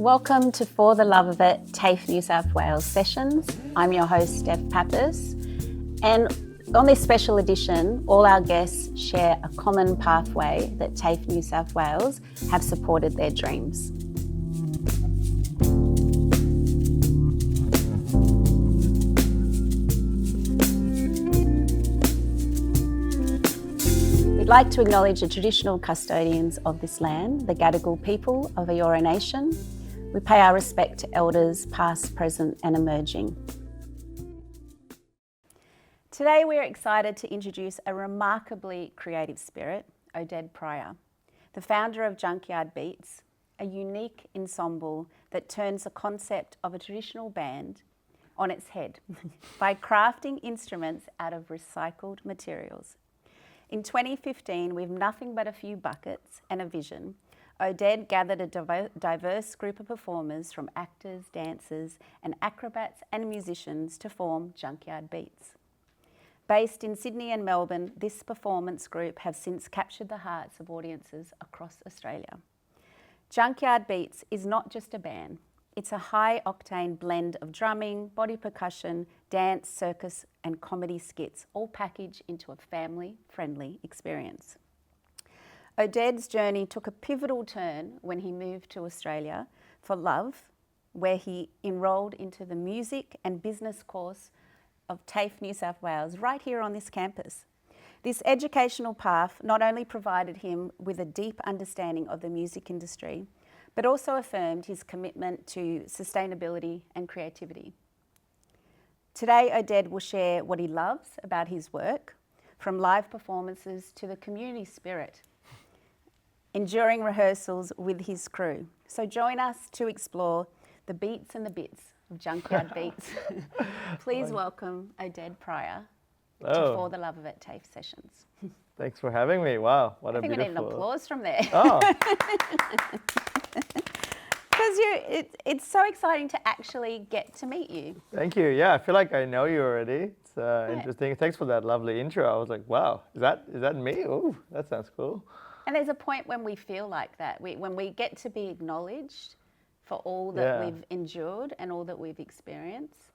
Welcome to For the Love of It, Tafe New South Wales sessions. I'm your host, Steph Pappas, and on this special edition, all our guests share a common pathway that Tafe New South Wales have supported their dreams. We'd like to acknowledge the traditional custodians of this land, the Gadigal people of Eora Nation. We pay our respect to elders past, present and emerging. Today we're excited to introduce a remarkably creative spirit, Oded Prior, the founder of Junkyard Beats, a unique ensemble that turns the concept of a traditional band on its head by crafting instruments out of recycled materials. In 2015, with nothing but a few buckets and a vision, Oded gathered a diverse group of performers from actors, dancers, and acrobats and musicians to form Junkyard Beats. Based in Sydney and Melbourne, this performance group have since captured the hearts of audiences across Australia. Junkyard Beats is not just a band. It's a high-octane blend of drumming, body percussion, dance, circus, and comedy skits, all packaged into a family-friendly experience. Oded's journey took a pivotal turn when he moved to Australia for love, where he enrolled into the music and business course of Tafe New South Wales, right here on this campus. This educational path not only provided him with a deep understanding of the music industry, but also affirmed his commitment to sustainability and creativity. Today, Oded will share what he loves about his work, from live performances to the community spirit, enduring rehearsals with his crew. So join us to explore the beats and the bits of Junkyard Beats. Please welcome Oded Prior to For the Love of It Tafe sessions. Thanks for having me. Wow, what a beautiful... I think we need an applause from there. Oh. Because it's so exciting to actually get to meet you. Thank you. Yeah, I feel like I know you already. It's interesting. Thanks for that lovely intro. I was like, wow, is that me? Oh, that sounds cool. And there's a point when we feel like that, when we get to be acknowledged for all that we've endured and all that we've experienced.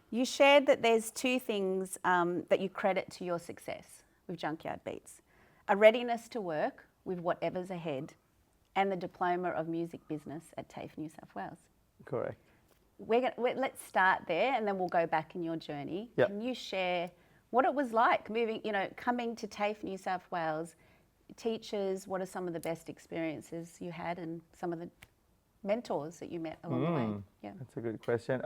You shared that there's two things that you credit to your success with Junkyard Beats: a readiness to work with whatever's ahead, and the diploma of music business at Tafe New South Wales. Correct. Let's start there, and then we'll go back in your journey. Yep. Can you share what it was like coming to Tafe New South Wales? Teachers, what are some of the best experiences you had, and some of the mentors that you met along the way? Yeah, that's a good question.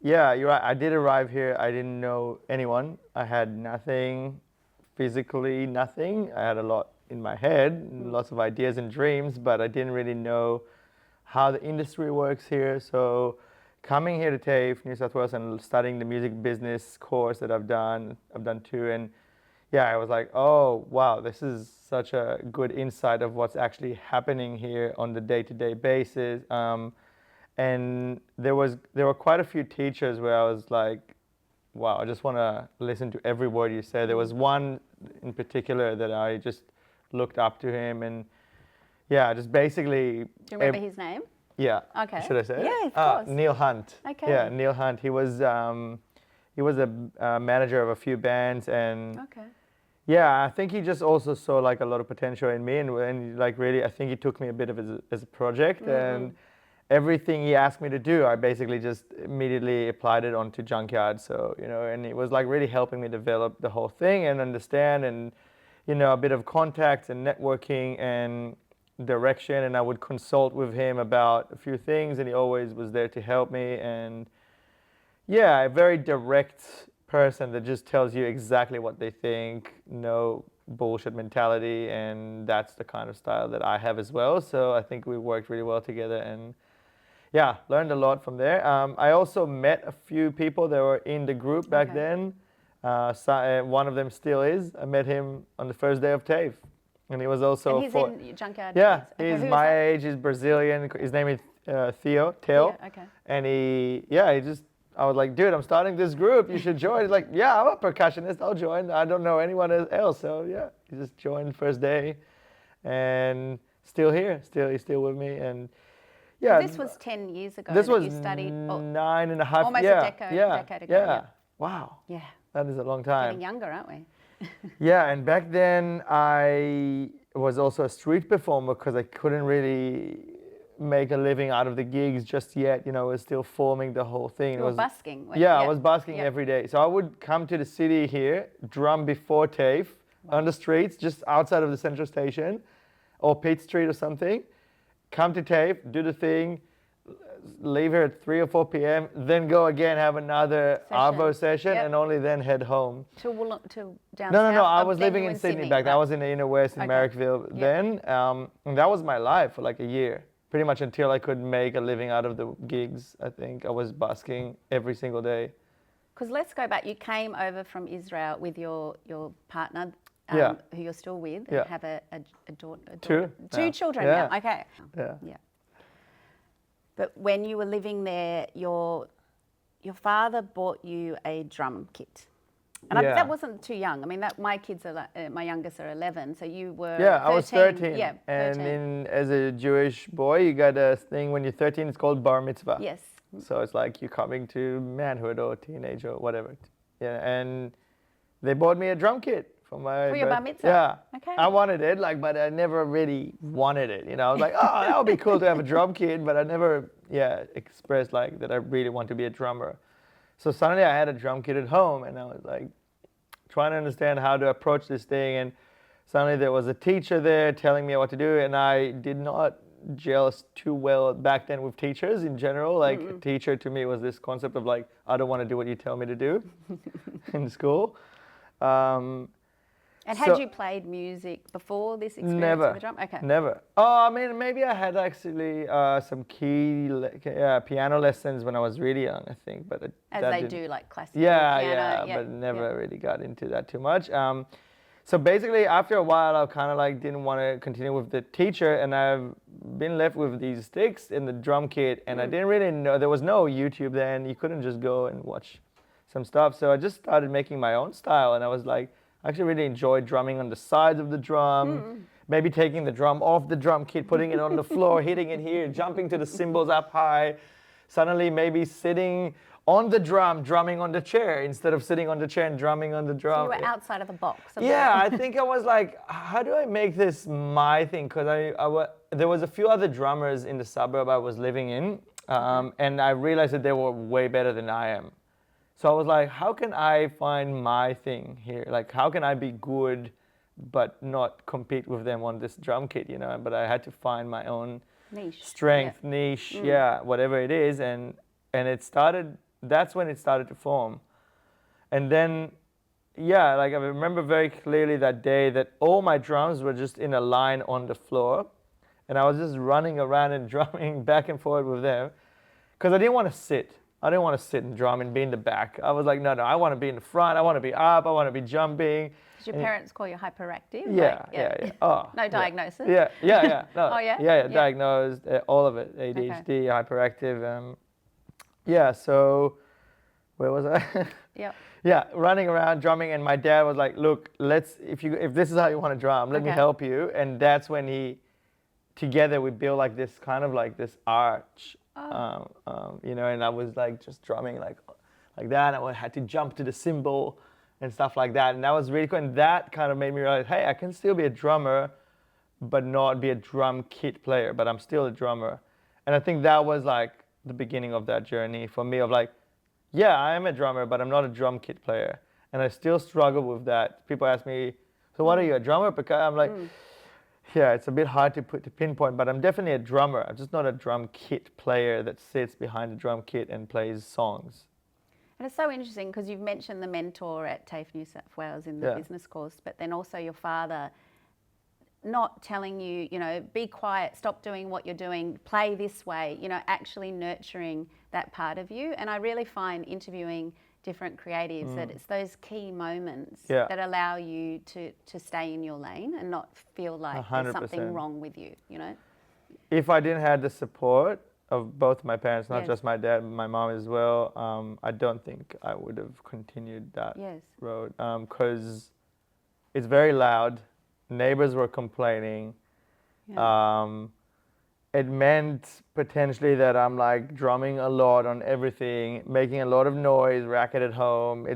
Yeah, you're right. I did arrive here. I didn't know anyone. I had nothing, physically nothing. I had a lot in my head, lots of ideas and dreams, but I didn't really know how the industry works here. So coming here to Tafe, New South Wales, and studying the music business course that I've done two, and yeah, I was like, oh, wow, this is such a good insight of what's actually happening here on the day-to-day basis. And there were quite a few teachers where I was like, wow, I just want to listen to every word you say. There was one in particular that I just looked up to him, and yeah, just basically... Do you remember his name? Yeah. Okay. Should I say it? Yeah, of course. Neil Hunt. Okay. Yeah, Neil Hunt. He was a manager of a few bands, and yeah, I think he just also saw like a lot of potential in me, and like really, I think he took me a bit of as a project, and everything he asked me to do, I basically just immediately applied it onto Junkyard. So, and it was like really helping me develop the whole thing and understand, and, a bit of contacts and networking and direction. And I would consult with him about a few things, and he always was there to help me. And yeah, a very direct person that just tells you exactly what they think, no bullshit mentality. And that's the kind of style that I have as well. So I think we worked really well together, and yeah, learned a lot from there. I also met a few people that were in the group back then. One of them still is. I met him on the first day of Tafe, and he was also... And he's in Junkyard? Yeah, he's my age, he's Brazilian. His name is Teo. Okay. And I was like, dude, I'm starting this group, you should join. He's like, yeah, I'm a percussionist, I'll join. I don't know anyone else, so yeah. He just joined first day, and still here, he's still with me. And Yeah. This was 10 years ago This that was you studied. 9.5. Almost yeah, a decade ago. Yeah. Wow. Yeah. That is a long time. Getting younger, aren't we? Yeah, and back then I was also a street performer because I couldn't really make a living out of the gigs just yet. You know, I was still forming the whole thing. You were busking. I was busking every day. So I would come to the city here, drum before Tafe on the streets, just outside of the central station or Pitt Street or something. Come to Tafe, do the thing, leave here at 3 or 4 p.m., then go again, have another Arvo session, and only then head home. To down No, south? I was living in Sydney back then. I was in the inner west in Marrickville then. And that was my life for like a year, pretty much until I could make a living out of the gigs. I think I was busking every single day. Because let's go back. You came over from Israel with your partner, who you're still with, and have a daughter. Two children now. Okay. Yeah. But when you were living there, your father bought you a drum kit. And that wasn't too young. I mean, my kids are my youngest are 11, so you were 13. I was 13. Yeah, 13. And as a Jewish boy, you got a thing when you're 13. It's called bar mitzvah. Yes. So it's like you're coming to manhood or teenage or whatever. Yeah, and they bought me a drum kit for your bar mitzvah. Yeah. Okay. I wanted it, but I never really wanted it. You know, I was like, oh, that would be cool to have a drum kit, but I never, expressed like that I really want to be a drummer. So suddenly I had a drum kit at home, and I was like trying to understand how to approach this thing. And suddenly there was a teacher there telling me what to do, and I did not gel too well back then with teachers in general. Like a teacher to me was this concept of like, I don't want to do what you tell me to do in school. And had you played music before this experience Never. with the drum? Okay. Never. Oh, I mean, maybe I had actually some piano lessons when I was really young, I think. But as they do, like classical piano. But never really got into that too much. So basically, after a while, I kind of like didn't want to continue with the teacher, and I've been left with these sticks in the drum kit, and I didn't really know, there was no YouTube then. You couldn't just go and watch some stuff. So I just started making my own style, and I was like, I actually really enjoyed drumming on the sides of the drum, maybe taking the drum off the drum kit, putting it on the floor, hitting it here, jumping to the cymbals up high, suddenly maybe sitting on the drum, drumming on the chair instead of sitting on the chair and drumming on the drum. So you were outside of the box. I think I was like, how do I make this my thing? Because there was a few other drummers in the suburb I was living in, and I realized that they were way better than I am. So I was like, how can I find my thing here? Like, how can I be good but not compete with them on this drum kit, you know? But I had to find my own strength, niche, whatever it is. And it started, that's when it started to form. And then, like I remember very clearly that day that all my drums were just in a line on the floor. And I was just running around and drumming back and forth with them because I didn't want to sit. I didn't want to sit and drum and be in the back. I was like, no, I want to be in the front. I want to be up. I want to be jumping. Did your parents call you hyperactive? Yeah. Oh, no diagnosis? Yeah. No. Oh, yeah? Yeah, diagnosed, all of it. ADHD, hyperactive. So where was I? Yeah, running around drumming, and my dad was like, look, if this is how you want to drum, let me help you. And that's when together we built like this kind of like this arch. You know, and I was like just drumming like that. I had to jump to the cymbal and stuff like that, and that was really cool. And that kind of made me realize, hey, I can still be a drummer, but not be a drum kit player. But I'm still a drummer, and I think that was like the beginning of that journey for me. Of like, I am a drummer, but I'm not a drum kit player, and I still struggle with that. People ask me, so what are you, a drummer? Because I'm like. Yeah, it's a bit hard to pinpoint, but I'm definitely a drummer. I'm just not a drum kit player that sits behind a drum kit and plays songs. And it's so interesting because you've mentioned the mentor at Tafe Nsw in the business course, but then also your father not telling you, you know, be quiet, stop doing what you're doing, play this way, you know, actually nurturing that part of you. And I really find interviewing different creatives that it's those key moments that allow you to stay in your lane and not feel like 100%. There's something wrong with you, you know? If I didn't have the support of both my parents, not just my dad, but my mom as well, I don't think I would have continued that road because it's very loud. Neighbors were complaining. it meant potentially that I'm like drumming a lot on everything, making a lot of noise, racket at home.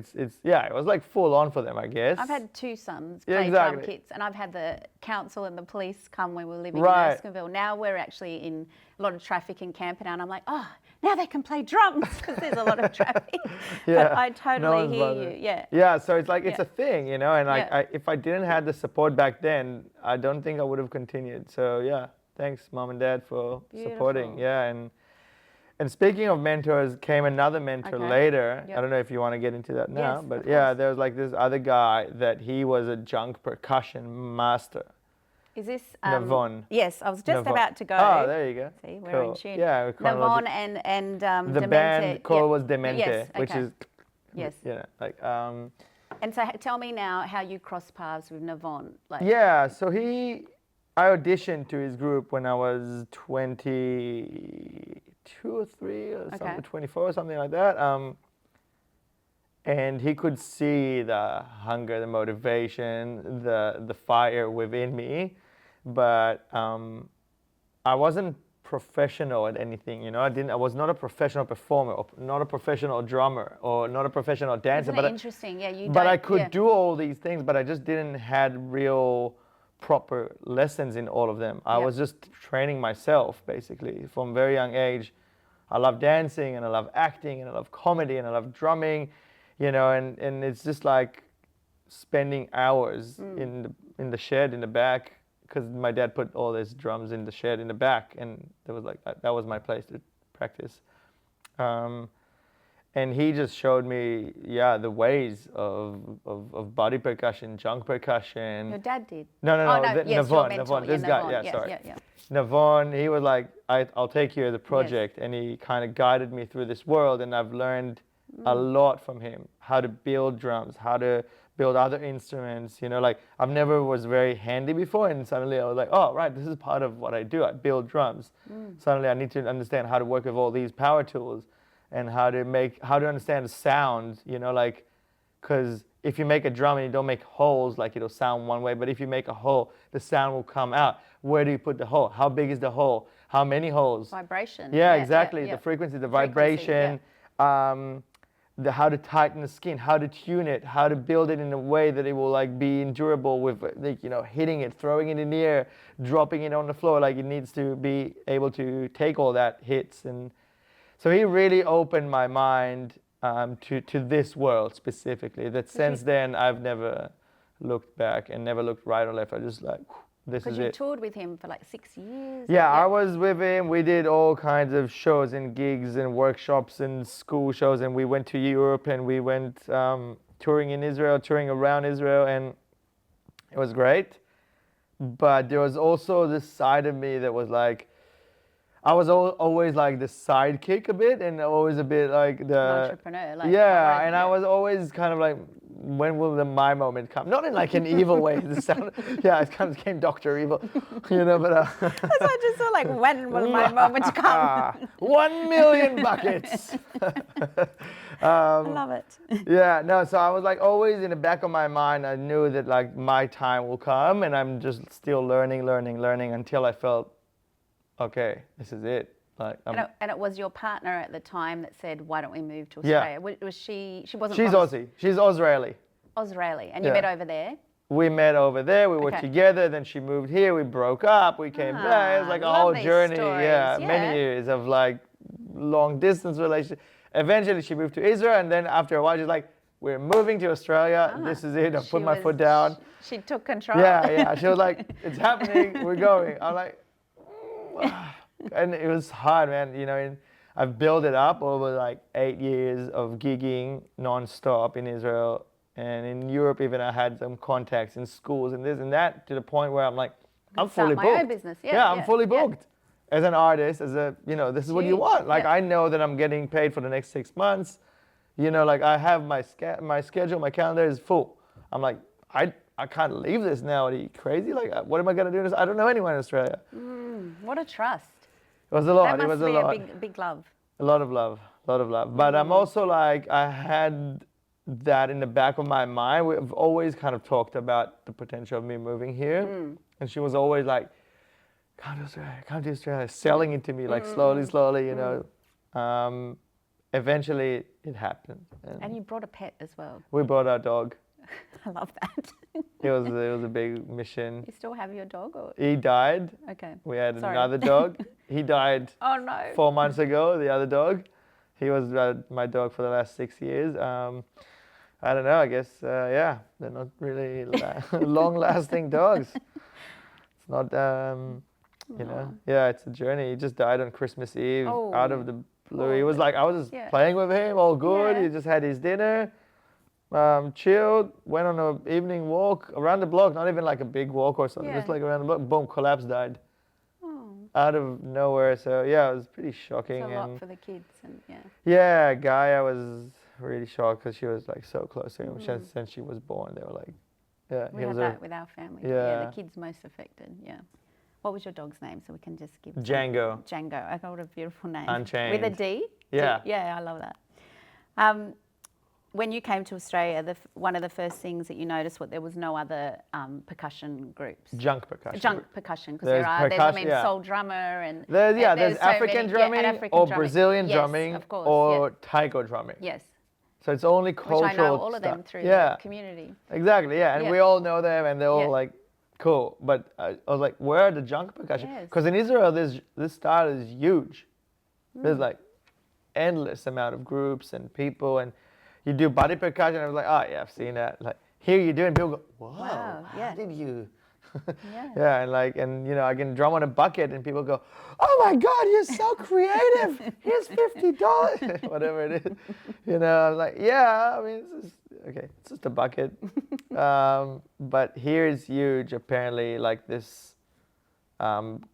Yeah, it was like full on for them, I guess. I've had two sons Yeah, play drum exactly. kits, and I've had the council and the police come when we were living Right. in Erskineville. Now we're actually in a lot of traffic in Camperdown. I'm like, oh, now they can play drums because there's a lot of traffic. Yeah. But I No totally one's hear bothered. you. Yeah. Yeah, so it's like, it's Yeah. a thing, you know, and like, Yeah. if I didn't have the support back then, I don't think I would have continued. So yeah, thanks mom and dad for supporting. Beautiful. Yeah, and speaking of mentors, came another mentor Okay. later. Yep. I don't know if you want to get into that now, Yes, but of yeah, course. there was like this other guy that he was a junk percussion master. Is this Navon. Yes, I was just Navon. about to go. Oh, there you go. See, we're Cool. in tune. Yeah, Navon chronologic- and the Demente. band called Yep. was Demente, Yes, which okay. is, Yes. you know, like And so tell me now how you cross paths with Navon. Like, yeah, so I auditioned to his group when I was 22 or 3 or something, Okay. 24 or something like that. And he could see the hunger, the motivation, the fire within me, but I wasn't professional at anything, you know. I was not a professional performer, or not a professional drummer, or not a professional dancer. isn't it interesting? Yeah, you But I don't- could yeah. do all these things, but I just didn't had real proper lessons in all of them. I Yep. was just training myself basically from a very young age. I love dancing and I love acting and I love comedy and I love drumming, you know, and it's just like spending hours in the shed in the back, because my dad put all his drums in the shed in the back, and there was like that was my place to practice. And he just showed me, yeah, the ways of body percussion, junk percussion. Your dad did. No, Oh, no, the- yes, your Navon, mentor. Navon, this yeah, guy, Navon. yeah, Yes, sorry. Yeah. Navon, he was like, I'll take you as a project, and he kind of guided me through this world, and I've learned a lot from him, how to build drums, how to build other instruments, you know, like I've never was very handy before, and suddenly I was like, oh, right, this is part of what I do, I build drums. Suddenly I need to understand how to work with all these power tools, and how to understand the sound, you know, like, because if you make a drum and you don't make holes, like it'll sound one way, but if you make a hole, the sound will come out. Where do you put the hole? How big is the hole? How many holes? Vibration. Yeah, exactly. yeah. The frequency, the Frequency, vibration, how to tighten the skin, how to tune it, how to build it in a way that it will like be endurable with, like, you know, hitting it, throwing it in the air, dropping it on the floor. Like it needs to be able to take all that hits. And so he really opened my mind to this world specifically. That since then I've never looked back and never looked right or left. I just like, this Because is you it. toured with him for like 6 years. Yeah, I was with him. We did all kinds of shows and gigs and workshops and school shows, and we went to Europe and we went touring in Israel, touring around Israel, and it was great. But there was also this side of me that was like, I was always like the sidekick a bit, and always a bit like the entrepreneur. Like, yeah, and I was always kind of like, when will my moment come? Not in like an evil way. Yeah, it kind of became Dr. Evil, you know. But So I just felt like, when will my moment come? 1 million buckets. I love it. Yeah, no. So I was like always in the back of my mind. I knew that like my time will come, and I'm just still learning until I felt, okay, this is it. Like, And it was your partner at the time that said, why don't we move to Yeah. Australia? Was she wasn't she's from Aussie. She's Israeli. Australia, and you Yeah. met over there? We met over there. We were Okay. together. Then she moved here. We broke up. We came back. It was like a love whole these journey. stories, Yeah, yeah. many years of like long distance relationship. Eventually, she moved to Israel, and then after a while, she's like, "We're moving to Australia. This is it. I put my foot down." She took control. Yeah. She was like, "It's happening. We're going." I'm like, and it was hard, man. You know, and I've built it up over like 8 years of gigging non-stop in Israel. And in Europe, even I had some contacts in schools and this and that, to the point where I'm like, I'm fully Start booked. my own business. Yeah, I'm fully booked. As an artist, this is what you Huge. want. Like, Yeah. I know that I'm getting paid for the next 6 months. You know, like I have my schedule, my calendar is full. I'm like, I can't leave this now. Are you crazy? Like, what am I going to do? I don't know anyone in Australia. What a trust. It was a lot. That It must was a be lot. a big love. A lot of love. But I'm also like, I had that in the back of my mind. We've always kind of talked about the potential of me moving here. And she was always like, come to Australia, selling it to me like slowly, you know. Eventually it happened. And you brought a pet as well. We brought our dog. I love that. It was a big mission. You still have your dog? Or? He died. Okay. We had another dog. He died Oh no. 4 months ago, the other dog. He was my dog for the last 6 years. I don't know, I guess, yeah, they're not really long-lasting dogs. It's not, you know, yeah, it's a journey. He just died on Christmas Eve out of the blue. He was like, I was just playing with him, all good. He just had his dinner, chilled, went on an evening walk around the block, not even like a big walk or something, just like around the block, boom, collapsed, died. Out of nowhere. So yeah, it was pretty shocking. It's a lot for the kids. And yeah, Guy, I was really shocked because she was like so close to him since she was born. They were like, yeah. We have that with our family. Yeah, the kids most affected. Yeah. What was your dog's name? So we can just give Django. Django. I got a beautiful name. Unchained. With a D? Yeah. Yeah, I love that. When you came to Australia, one of the first things that you noticed was there was no other percussion groups. Junk percussion. Junk percussion, because there's soul drummer and there's so African drumming or Brazilian drumming of course, or taiko drumming. Yes. So it's only cultural Which I know all of them through the community. Exactly, yeah, and we all know them, and they're all like cool. But I was like, where are the junk percussion? Because in Israel, this style is huge. There's like endless amount of groups and people, and you do body percussion. I was like, oh yeah, I've seen that. Like here you do, and people go, wow, how did you? and you know, I can drum on a bucket, and people go, oh my God, you're so creative. Here's $50, whatever it is. You know, I'm like, yeah, I mean, it's just a bucket. But here is huge, apparently, like this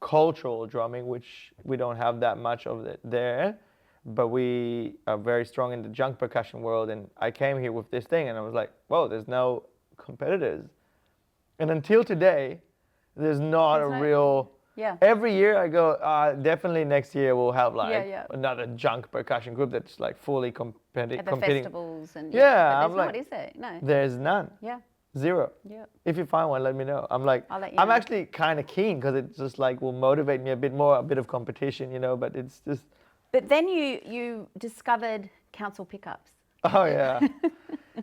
cultural drumming, which we don't have that much of it there. But we are very strong in the junk percussion world, and I came here with this thing, and I was like, whoa, there's no competitors. And until today, there's not real... Yeah. Every year I go, definitely next year we'll have like another junk percussion group that's like fully competing. At the festivals and... but there's not, is there? No. There's none. Yeah. Zero. Yeah. If you find one, let me know. I'm like, I'm actually kind of keen because it just like will motivate me a bit more, a bit of competition, you know, but it's just... But then you discovered council pickups. Oh yeah,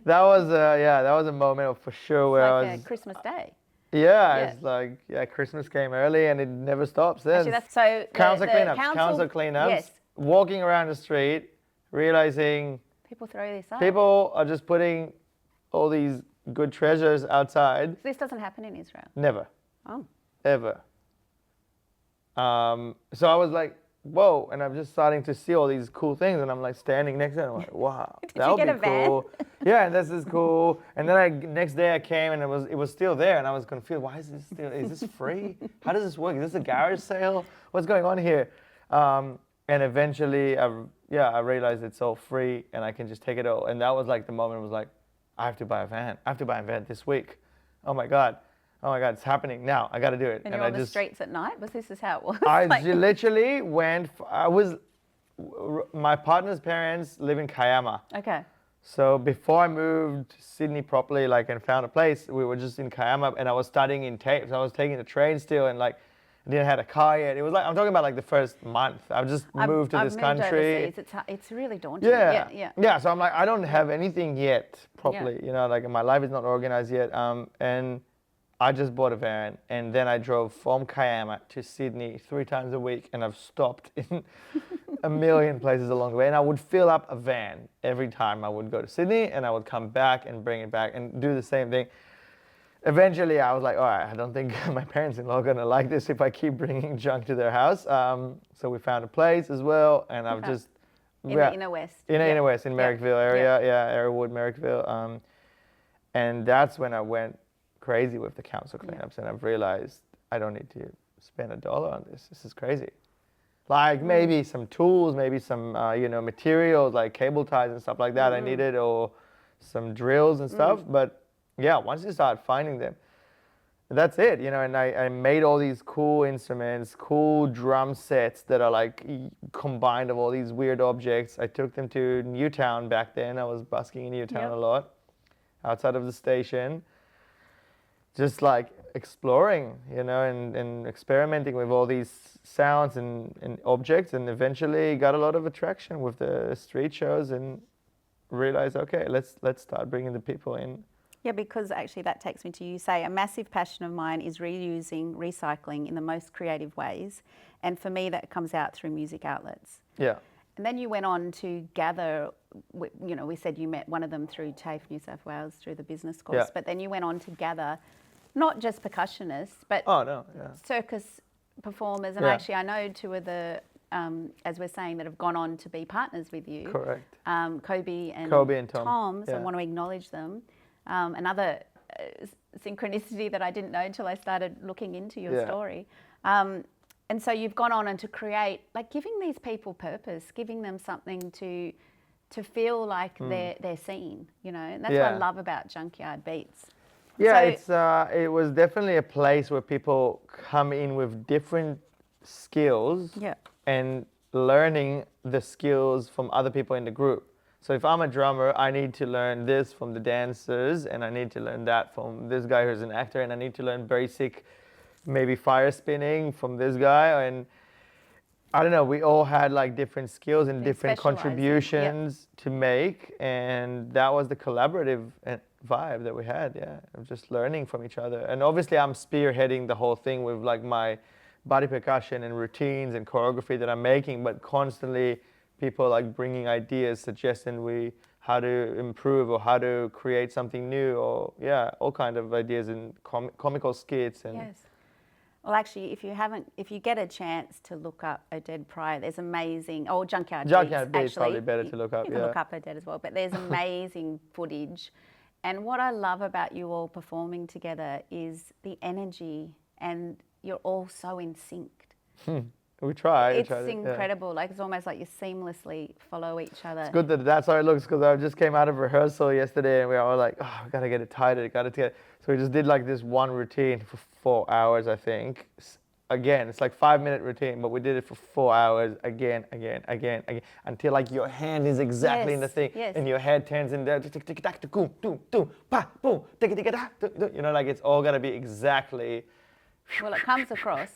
that was a moment for sure where like I was Christmas Day. Yeah, it's like Christmas came early and it never stops then. Actually, that's so. Council cleanups. Yes. Walking around the street, realizing people throw this up. People are just putting all these good treasures outside. So this doesn't happen in Israel. Never. Oh. Ever. So I was like, whoa, and I'm just starting to see all these cool things, and I'm like standing next to it, and I'm like, wow, that would be cool. Yeah, and this is cool. And then next day I came, and it was still there, and I was confused. Why is this still? Is this free? How does this work? Is this a garage sale? What's going on here? And eventually, I realized it's all free, and I can just take it all. And that was like the moment. I was like, I have to buy a van. I have to buy a van this week. Oh my God, it's happening now. I got to do it. And you're on the streets at night, but this is how it was. I literally went. My partner's parents live in Kiama. Okay. So before I moved to Sydney properly, and found a place, we were just in Kiama, and I was studying in Tafe. So I was taking the train still, and I didn't have a car yet. It was I'm talking about the first month. I've just moved to this country. Overseas. It's really daunting. Yeah. So I'm like, I don't have anything yet properly. You know, my life is not organized yet. And I just bought a van, and then I drove from Kiama to Sydney 3 times a week, and I've stopped in a million places along the way. And I would fill up a van every time I would go to Sydney, and I would come back and bring it back and do the same thing. Eventually, I was like, all right, I don't think my parents-in-law are going to like this if I keep bringing junk to their house. So we found a place as well, and I've just... In the inner west. Inner west, in Merrickville area, Arrowwood, Merrickville. And that's when I went crazy with the council cleanups, and I've realized I don't need to spend $1 on this. This is crazy. Maybe some tools, maybe some materials like cable ties and stuff like that I needed, or some drills and stuff. But yeah, once you start finding them, that's it, and I made all these cool instruments, cool drum sets that are combined of all these weird objects. I took them to Newtown back then. I was busking in Newtown a lot, outside of the station. just like exploring, you know, and experimenting with all these sounds and objects, and eventually got a lot of attraction with the street shows and realized, okay, let's start bringing the people in. Yeah, because actually that takes me to, you say, a massive passion of mine is reusing, recycling in the most creative ways. And for me, that comes out through music outlets. Yeah. And then you went on to gather, you know, we said you met one of them through Tafe Nsw through the business course, Yeah. but then you went on to gather not just percussionists, but circus performers. And Yeah. actually I know two of the, as we're saying, that have gone on to be partners with you. Correct. Kobe and Tom. So I want to acknowledge them. Another synchronicity that I didn't know until I started looking into your story. And so you've gone on and to create, like giving these people purpose, giving them something to feel like they're seen, you know. And that's what I love about Junkyard Beats. Yeah, so, it was definitely a place where people come in with different skills and learning the skills from other people in the group. So if I'm a drummer, I need to learn this from the dancers, and I need to learn that from this guy who's an actor, and I need to learn basic, maybe fire spinning from this guy. And I don't know, we all had like different skills and different contributions to make, and that was the collaborative vibe that we had, of just learning from each other. And obviously I'm spearheading the whole thing with like my body percussion and routines and choreography that I'm making, but constantly people like bringing ideas, suggesting how to improve or how to create something new, or all kind of ideas and comical skits. And well, actually, if you get a chance to look up Oded Prior, there's amazing, Junkyard Beats probably better to look up. You can look up Oded as well, but there's amazing footage. And what I love about you all performing together is the energy, and you're all so in sync. We try. It's incredible. Like it's almost like you seamlessly follow each other. It's good that that's how it looks, because I just came out of rehearsal yesterday and we were all like, oh, we gotta get it tighter, So we just did like this one routine for 4 hours, I think. Again, it's like 5-minute routine, but we did it for 4 hours again, until like your hand is exactly in the thing, and your head turns in there, you know, like it's all gotta be exactly. Well, it comes across.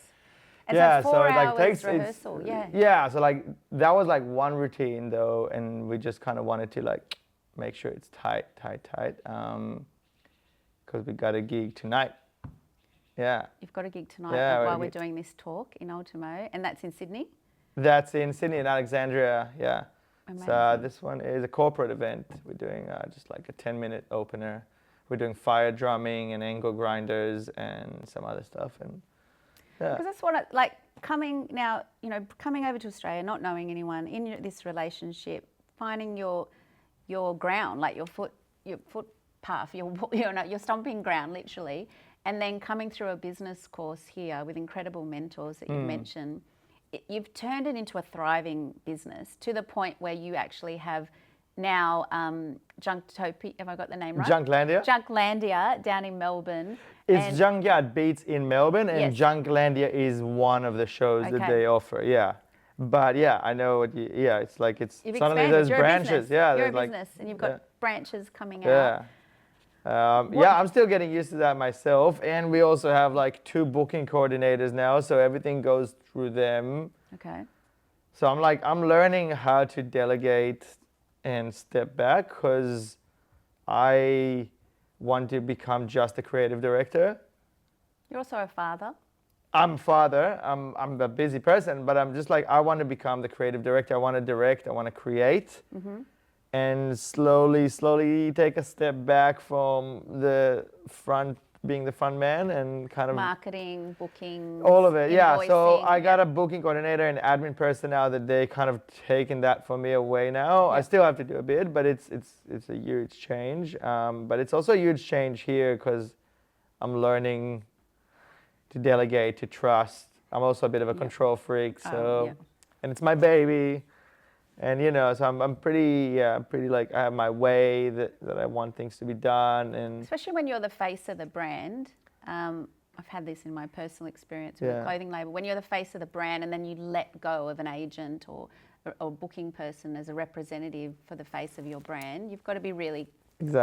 And so 4 hours rehearsal, so like that was like one routine though, and we just kind of wanted to like make sure it's tight, because we got a gig tonight. Yeah. You've got a gig tonight while we're doing this talk in Ultimo, and that's in Sydney? That's in Sydney and Alexandria, Amazing. So this one is a corporate event. We're doing just like a 10-minute opener. We're doing fire drumming and angle grinders and some other stuff. And because that's what coming over to Australia, not knowing anyone, in this relationship, finding your ground, like your footpath, your stomping ground, literally, and then coming through a business course here with incredible mentors that you've mentioned. You've turned it into a thriving business to the point where you actually have now Junktopia, have I got the name right? Junklandia down in Melbourne. It's Junkyard Beats in Melbourne, and Junklandia is one of the shows that they offer. But I know what it's like. It's You've suddenly expanded. there's You're branches. You're a business, and you've got branches coming out. I'm still getting used to that myself, and we also have like 2 booking coordinators now, so everything goes through them. Okay. So I'm learning how to delegate and step back, because I want to become just a creative director. You're also a father. I'm a father. I'm a busy person, but I'm just like, I want to become the creative director. I want to direct. I want to create. And slowly take a step back from the front, being the front man, and kind of marketing, booking, all of it. So I got a booking coordinator and admin person now that they kind of taken that from me away now. I still have to do a bit, but it's a huge change. But it's also a huge change here, because I'm learning to delegate, to trust. I'm also a bit of a control freak, so and it's my baby. And so I'm pretty like, I have my way that I want things to be done. And especially when you're the face of the brand. I've had this in my personal experience with a clothing label. When you're the face of the brand, and then you let go of an agent or booking person as a representative for the face of your brand, you've got to be really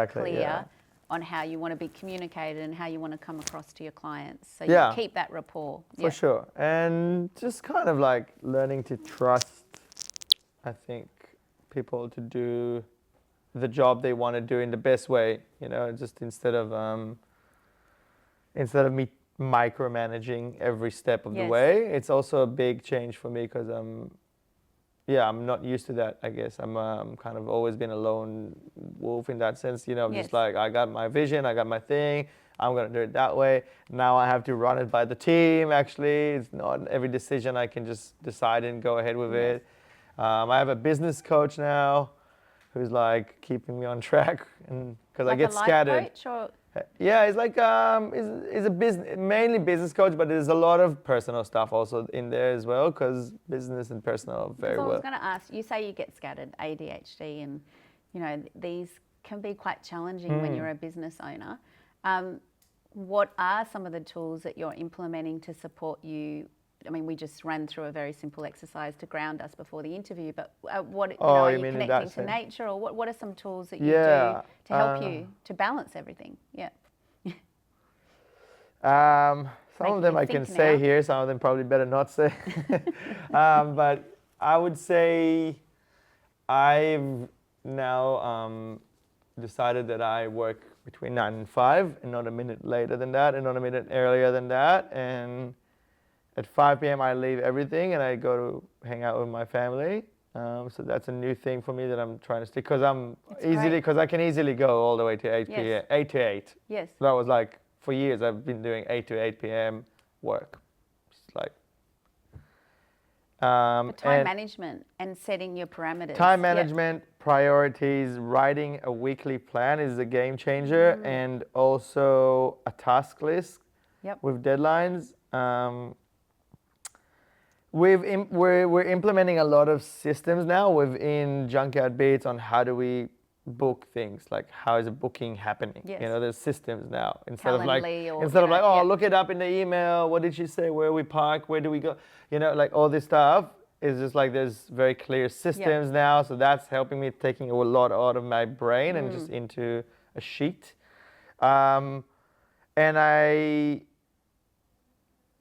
clear on how you want to be communicated and how you want to come across to your clients. So Yeah. you keep that rapport. For sure. And just kind of like learning to trust, I think, people to do the job they want to do in the best way, you know, just instead of me micromanaging every step of the way. It's also a big change for me because I'm not used to that, I guess. I'm kind of always been a lone wolf in that sense, you know, just like I got my vision, I got my thing, I'm going to do it that way. Now I have to run it by the team, actually. It's not every decision I can just decide and go ahead with it. I have a business coach now who's like keeping me on track, and because like I get a life scattered. Coach or? Yeah, it's like is a business, mainly business coach, but there's a lot of personal stuff also in there as well, because business and personal are very well. I was going to ask, you say you get scattered, ADHD, and you know these can be quite challenging when you're a business owner. What are some of the tools that you're implementing to support you? I mean, we just ran through a very simple exercise to ground us before the interview, but are you connecting to nature, or what are some tools that you do to help you to balance everything? Yeah. Some of them I can say here, some of them probably better not say. But I would say I've now decided that I work between 9 and 5 and not a minute later than that and not a minute earlier than that. And at 5 p.m. I leave everything and I go to hang out with my family. So that's a new thing for me that I'm trying to stick, because I can easily go all the way to 8 p.m. 8 to 8. Yes. That was like, for years I've been doing 8 to 8 p.m. work. It's like time management and setting your parameters. Time management, priorities, writing a weekly plan is a game changer, and also a task list with deadlines. We're implementing a lot of systems now within Junkyard Beats on how do we book things, like how is a booking happening. You know, there's systems now instead of like look it up in the email, what did she say, where we park, where do we go, you know, like all this stuff is just like there's very clear systems now, so that's helping me, taking a lot out of my brain and just into a sheet. And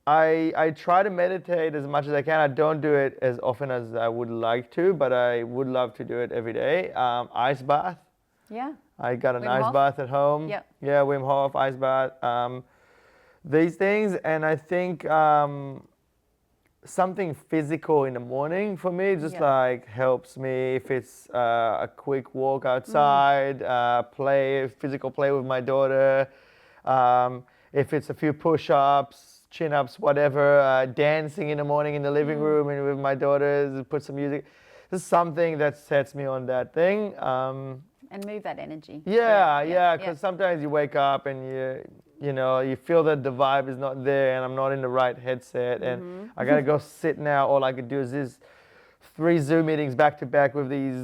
I try to meditate as much as I can. I don't do it as often as I would like to, but I would love to do it every day. Ice bath. Yeah. I got an ice bath at home. Yep. Yeah, Wim Hof, ice bath. These things, and I think something physical in the morning for me just like helps me. If it's a quick walk outside, physical play with my daughter. If it's a few push-ups, chin-ups, whatever, dancing in the morning in the living room and with my daughters, put some music. This is something that sets me on that thing. And move that energy. Yeah, because sometimes you wake up and you feel that the vibe is not there and I'm not in the right headset and I gotta go sit now. All I could do is this 3 Zoom meetings back to back with these,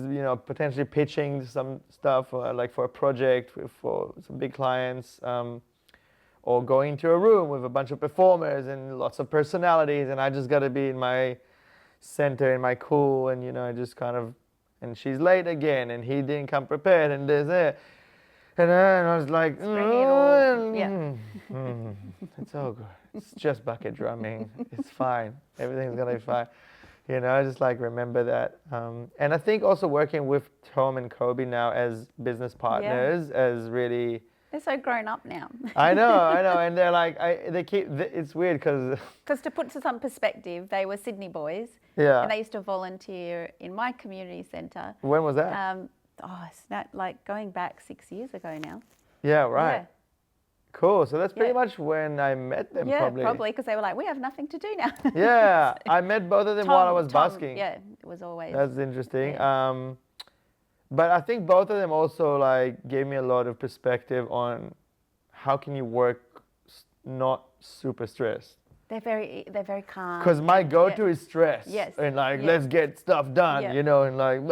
potentially pitching some stuff like for a project for some big clients. Or going to a room with a bunch of performers and lots of personalities, and I just got to be in my center, in my cool, and I just kind of, and she's late again, and he didn't come prepared, and there's it, and then I was like, it's all good. It's just bucket drumming. It's fine. Everything's gonna be fine. I just like remember that, and I think also working with Tom and Kobe now as business partners as really. They're so grown up now. I know, and they're like, it's weird because to put some perspective, they were Sydney boys. Yeah. And they used to volunteer in my community centre. When was that? It's not like going back 6 years ago now. Yeah, right. Yeah. Cool. So that's pretty much when I met them. Yeah, probably because they were like, we have nothing to do now. Yeah, I met both of them while I was busking. Yeah, it was always. That's interesting. Yeah. But I think both of them also like gave me a lot of perspective on how can you work not super stressed. They're very calm. Because my go-to is stress. Yes. And like, let's get stuff done, and like,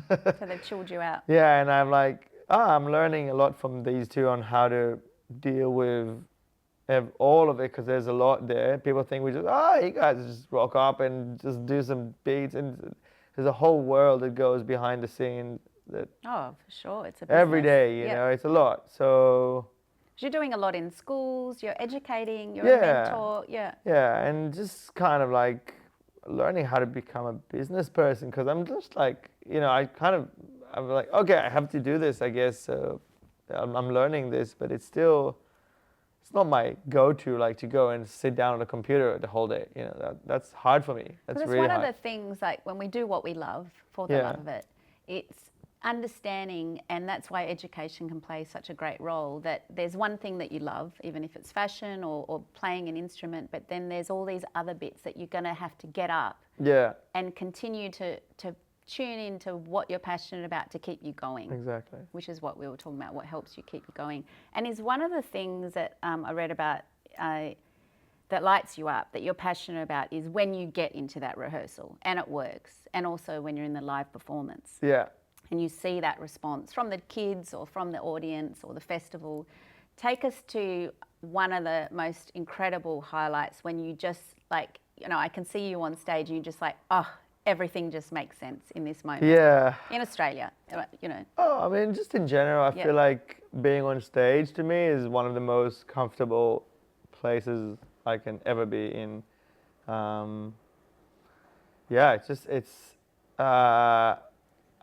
So they've chilled you out. Yeah, and I'm like, I'm learning a lot from these two on how to deal with all of it, because there's a lot there. People think we just, you guys just rock up and just do some beats, and there's a whole world that goes behind the scenes that. Oh, for sure, it's a business. Every day, you know, it's a lot. So you're doing a lot in schools. You're educating. You're yeah, a mentor. Yeah. Yeah, and just kind of like learning how to become a business person, because I'm just like, you know, I'm like, okay, I have to do this, I guess. So I'm learning this, but it's not my go-to, like to go and sit down on a computer the whole day. You know, that's hard for me. That's really hard. It's one of the things, like when we do what we love for the love of it, it's understanding, and that's why education can play such a great role, that there's one thing that you love, even if it's fashion or playing an instrument, but then there's all these other bits that you're going to have to get up and continue to tune into what you're passionate about to keep you going. Exactly. Which is what we were talking about, what helps you keep you going. And is one of the things that I read about that lights you up, that you're passionate about, is when you get into that rehearsal and it works, and also when you're in the live performance. Yeah. And you see that response from the kids or from the audience or the festival. Take us to one of the most incredible highlights when you just like, you know, I can see you on stage and you're just like, oh, everything just makes sense in this moment. Yeah. In Australia, you know. Oh, I mean, just in general, I feel like being on stage to me is one of the most comfortable places I can ever be in. Yeah,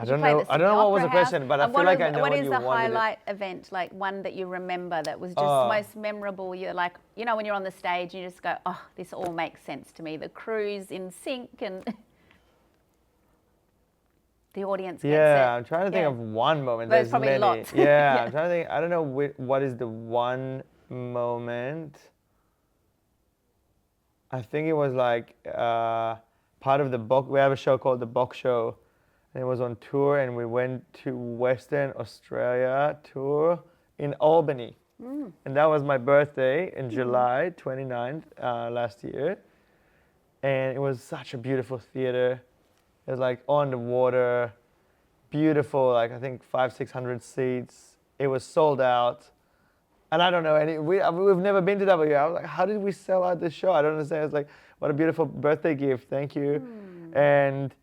I don't know what was the question, but I feel like I know what you wanted. What is the highlight event, like one that you remember that was just most memorable? You're like, you know, when you're on the stage, you just go, oh, this all makes sense to me. The crew's in sync and the audience gets it. Yeah, I'm trying to think of one moment. There's probably many. Lots. Yeah, I'm trying to think. I don't know what is the one moment. I think it was like part of the book. We have a show called the Box Show. And it was on tour, and we went to Western Australia tour in Albany. And that was my birthday in July 29th last year. And it was such a beautiful theater. It was like on the water, beautiful, like I think 500-600 seats. It was sold out. And I don't know, we've never been to that before. I was like, how did we sell out this show? I don't understand. It's like, what a beautiful birthday gift. Thank you. And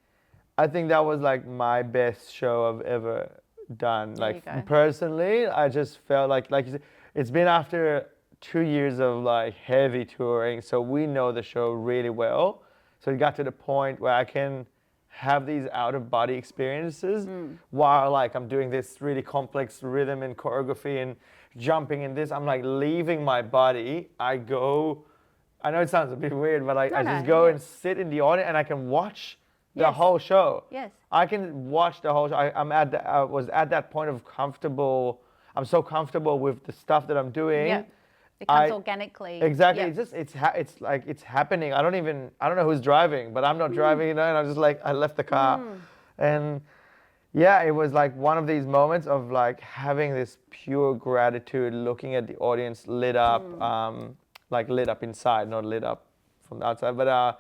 I think that was like my best show I've ever done. Like personally, I just felt like you said, it's been after 2 years of like heavy touring, so we know the show really well. So it got to the point where I can have these out-of-body experiences while like I'm doing this really complex rhythm and choreography and jumping in this. I'm like leaving my body. I know it sounds a bit weird, but I just go and sit in the audience and I can watch the whole show. Yes. I can watch the whole show. I was at that point of comfortable. I'm so comfortable with the stuff that I'm doing. Yeah. It comes organically. Exactly. Yep. It's like it's happening. I don't know who's driving, but I'm not driving, you know, and I'm just like, I left the car. And yeah, it was like one of these moments of like having this pure gratitude, looking at the audience lit up, like lit up inside, not lit up from the outside, but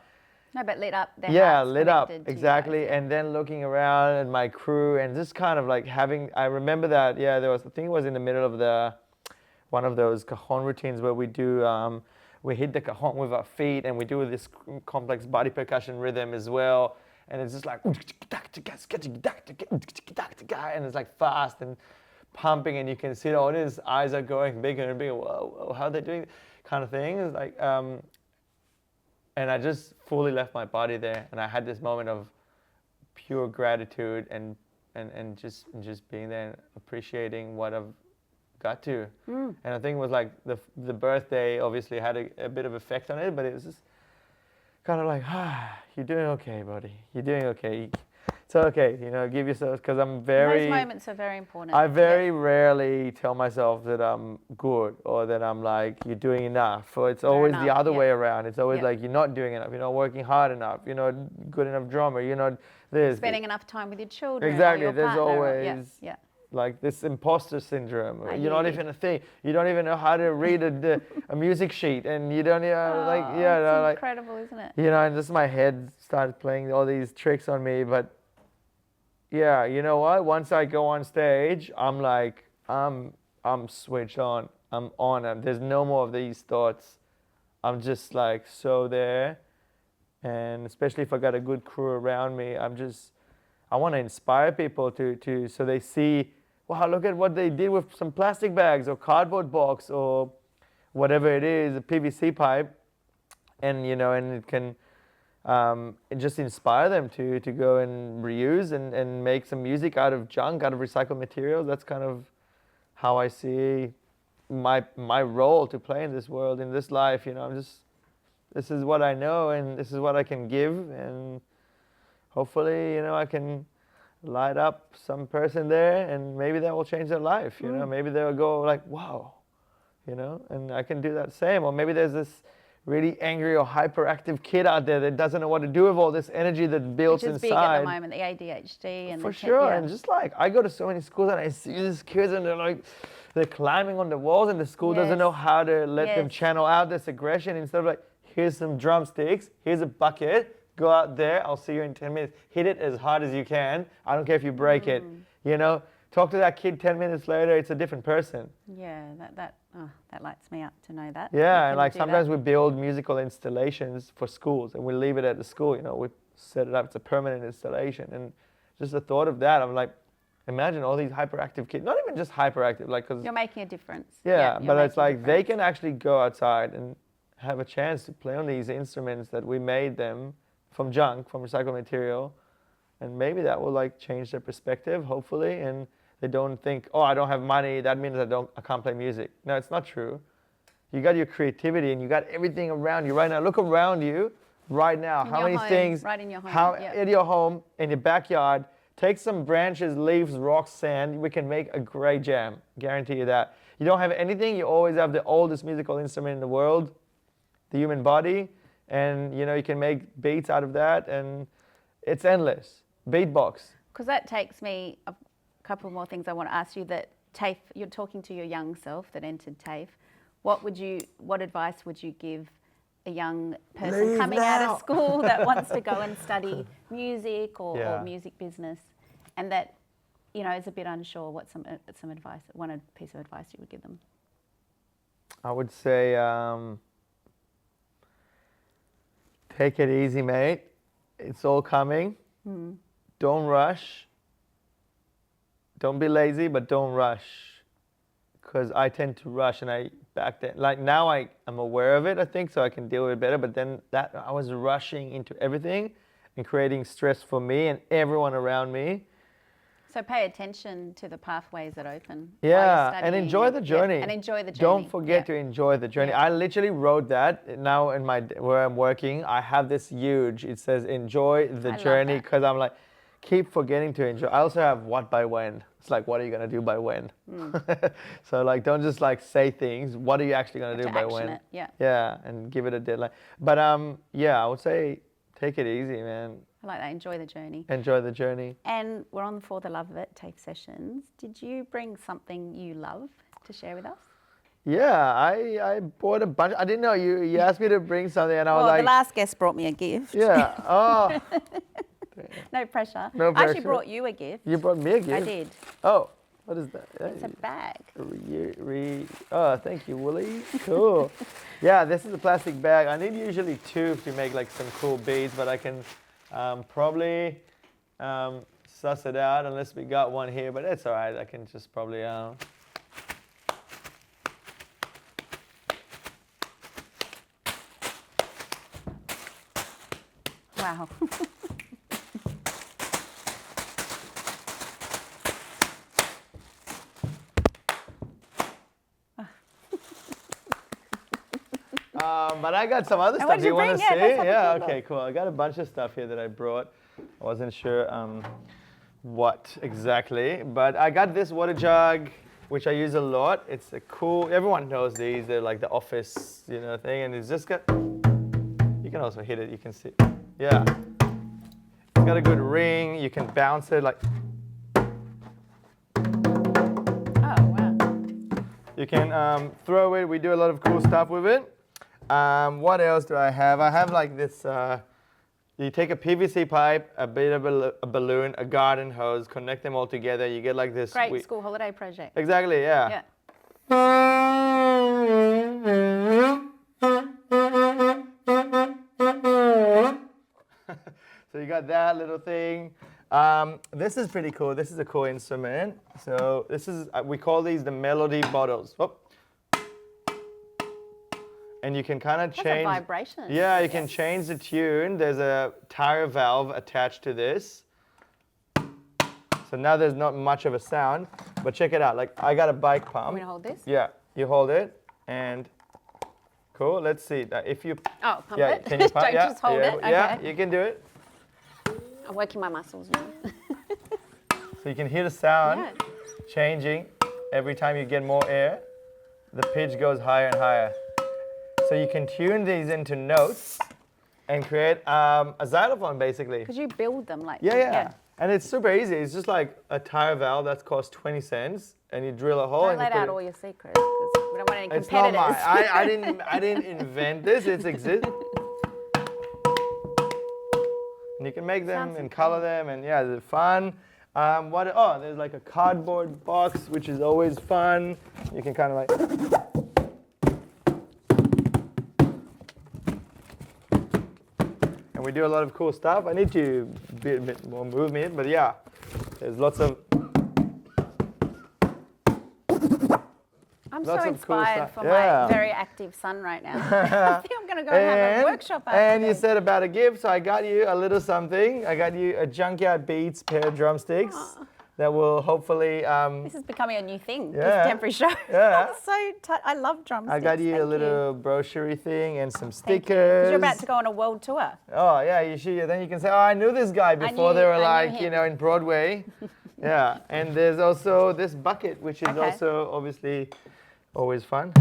no, but lit up. Lit up, exactly. And then looking around at my crew and just kind of like I remember that, there was, I think it was in the middle of one of those cajon routines where we do, we hit the cajon with our feet and we do this complex body percussion rhythm as well. And it's just like, and it's like fast and pumping, and you can see the audience eyes are going bigger and bigger. Whoa, how are they doing it? Kind of thing. It's like, and I just fully left my body there, and I had this moment of pure gratitude and just being there and appreciating what I've got to. And I think it was like the birthday obviously had a bit of effect on it, but it was just kind of like, you're doing okay, buddy. You're doing okay. It's okay, you know, give yourself, because those moments are very important. I very rarely tell myself that I'm good or that I'm like, you're doing enough. Or it's always the other way around. It's always like, you're not doing enough. You're not working hard enough. You're not good enough drummer. You're not this. Spending enough time with your children. Exactly. Or your There's partner. always like this imposter syndrome. You're not even a thing. You don't even know how to read a music sheet, and you don't even it's incredible, isn't it? You know, and just my head started playing all these tricks on me, but. Yeah, you know what? Once I go on stage, I'm like, I'm switched on. I'm on. There's no more of these thoughts. I'm just like so there. And especially if I got a good crew around me, I I want to inspire people to so they see, wow, look at what they did with some plastic bags or cardboard box or whatever it is, a PVC pipe, and and it can just inspire them to go and reuse and make some music out of junk, out of recycled materials. That's kind of how I see my role to play in this world, in this life. This is what I know and this is what I can give, and hopefully I can light up some person there, and maybe that will change their life. Maybe they'll go like, wow, and I can do that same. Or maybe there's this really angry or hyperactive kid out there that doesn't know what to do with all this energy that builds inside. Which is big at the moment, the ADHD and for sure. And just like I go to so many schools and I see these kids and they're climbing on the walls, and the school doesn't know how to let them channel out this aggression. Instead of like, here's some drumsticks, here's a bucket, go out there, I'll see you in 10 minutes. Hit it as hard as you can. I don't care if you break it. Talk to that kid 10 minutes later, it's a different person. Yeah, that lights me up to know that. Yeah, and like sometimes we build musical installations for schools and we leave it at the school, we set it up, it's a permanent installation. And just the thought of that, I'm like, imagine all these hyperactive kids, not even just hyperactive, like, cause you're making a difference. Yeah, but it's like they can actually go outside and have a chance to play on these instruments that we made them from junk, from recycled material. And maybe that will like change their perspective, hopefully, and they don't think, oh, I don't have money, that means I can't play music. No, it's not true. You got your creativity and you got everything around you right now. Look around you right now. How many things, right in your home. In your home, in your backyard, take some branches, leaves, rocks, sand, we can make a great jam. Guarantee you that. You don't have anything, you always have the oldest musical instrument in the world, the human body, and you can make beats out of that, and it's endless. Beatbox. Because that takes me a couple more things I want to ask you. That Tafe, you're talking to your young self that entered Tafe. What advice would you give a young person coming out of school that wants to go and study music or music business, and that is a bit unsure? What's some advice? One piece of advice you would give them? I would say, take it easy, mate. It's all coming. Don't rush. Don't be lazy, but don't rush. Because I tend to rush, and back then, like now I'm aware of it, I think, so I can deal with it better. But then I was rushing into everything and creating stress for me and everyone around me. So pay attention to the pathways that open. Yeah, and enjoy the journey. And enjoy the journey. Don't forget to enjoy the journey. I literally wrote that now in where I'm working. I have this huge, it says enjoy the journey, because I'm like, keep forgetting to enjoy. I also have what by when. It's like, what are you going to do by when? So like, don't just like say things. What are you actually going to do by when? Yeah, and give it a deadline. But yeah, I would say take it easy, man. I like that. Enjoy the journey. Enjoy the journey. And we're on For the Love of It Tafe Sessions. Did you bring something you love to share with us? Yeah, I bought a bunch. I didn't know you asked me to bring something, and I was like, the last guest brought me a gift. Yeah. Oh. No pressure. No pressure. I actually brought you a gift. You brought me a gift? I did. Oh, what is that? It's a bag. Oh, thank you, Wooly. Cool. Yeah, this is a plastic bag. I need usually two to make like some cool beats, but I can probably suss it out unless we got one here, but it's all right. I can just probably... Wow. But I got some other stuff. Do you want to see? Yeah, okay, cool. I got a bunch of stuff here that I brought. I wasn't sure what exactly, but I got this water jug, which I use a lot. It's a cool, everyone knows these. They're like the office, thing, and it's just got, you can also hit it, you can see. Yeah. It's got a good ring. You can bounce it like. Oh, wow. You can throw it. We do a lot of cool stuff with it. What else do I have? I have like this, you take a PVC pipe, a bit of a balloon, a garden hose, connect them all together. You get like this. Great school holiday project. Exactly, yeah. So you got that little thing. This is pretty cool. This is a cool instrument. So this is, we call these the melody bottles. Oh. And you can kind of change. That's a vibration. Yeah, you can change the tune. There's a tire valve attached to this. So now there's not much of a sound, but check it out. Like I got a bike pump. I'm gonna hold this. Yeah, you hold it, and cool. Let's see. If you. Oh, pump yeah, it. Can you pump? Don't Yeah, just hold yeah, it. Okay. Yeah, you can do it. I'm working my muscles now. So you can hear the sound Yeah. changing every time you get more air. The pitch goes higher and higher. So you can tune these into notes and create a xylophone basically. Could you build them like? Yeah. And it's super easy. It's just like a tire valve that's cost 20 cents, and you drill a hole. Don't and let you out all your secrets, because we don't want any It's not competitors. mine. I didn't invent this. It exists. And you can make them Sounds and so color cool. them, and yeah, they're fun. There's like a cardboard box, which is always fun. You can kind of like. And we do a lot of cool stuff. I need to be a bit more movement, but yeah, there's lots of. I'm Lots so of cool inspired stuff. for Yeah. my very active son right now. I think I'm going to go and have a workshop after And you this. said about a gift, so I got you a little something. I got you a Junkyard Beats pair of drumsticks that will hopefully. This is becoming a new thing, Yeah. this temporary show. Yeah. I'm so I love drumsticks. I got you Thank a little brochure thing and some Thank you. 'Cause stickers. you're about to go on a world tour. Oh yeah, you should. Then you can say, "Oh, I knew this guy before they were I knew like, him." you know, in Broadway." Yeah, and there's also this bucket, which is Okay. also obviously always fun.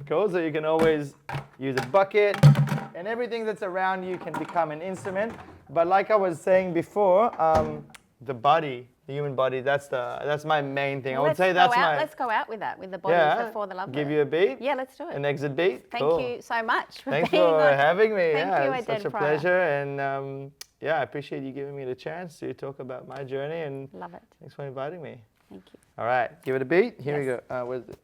Cool. So you can always use a bucket, and everything that's around you can become an instrument. But like I was saying before, the body. The human body, that's my main thing. I would say that's my. Let's go out with that, with the body for the love of Give it. you a beat. Yeah, let's do it. An exit beat. Thank Cool. you so much for Thanks being for on. having me. Thank Yeah, you, it's Oded such a Prior. pleasure, and yeah, I appreciate you giving me the chance to talk about my journey, and Love it. thanks for inviting me. Thank you. All right, give it a beat. Here we Yes. go. Where's it?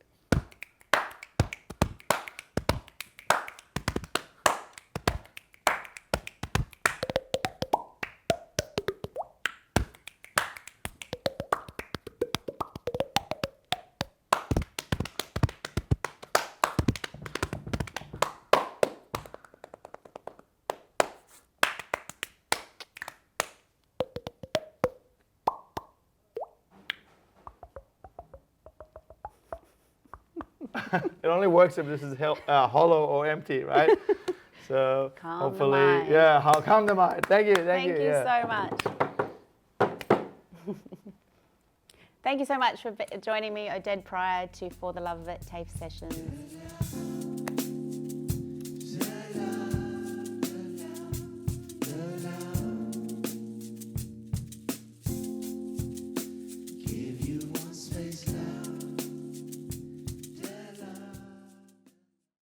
It only works if this is hollow or empty, right? So Calm the hopefully, mind. yeah, I'll calm the mind. Thank you, thank you. Thank you Yeah. so much. Thank you so much for joining me, Oded Prior, to For the Love of It Tafe Sessions.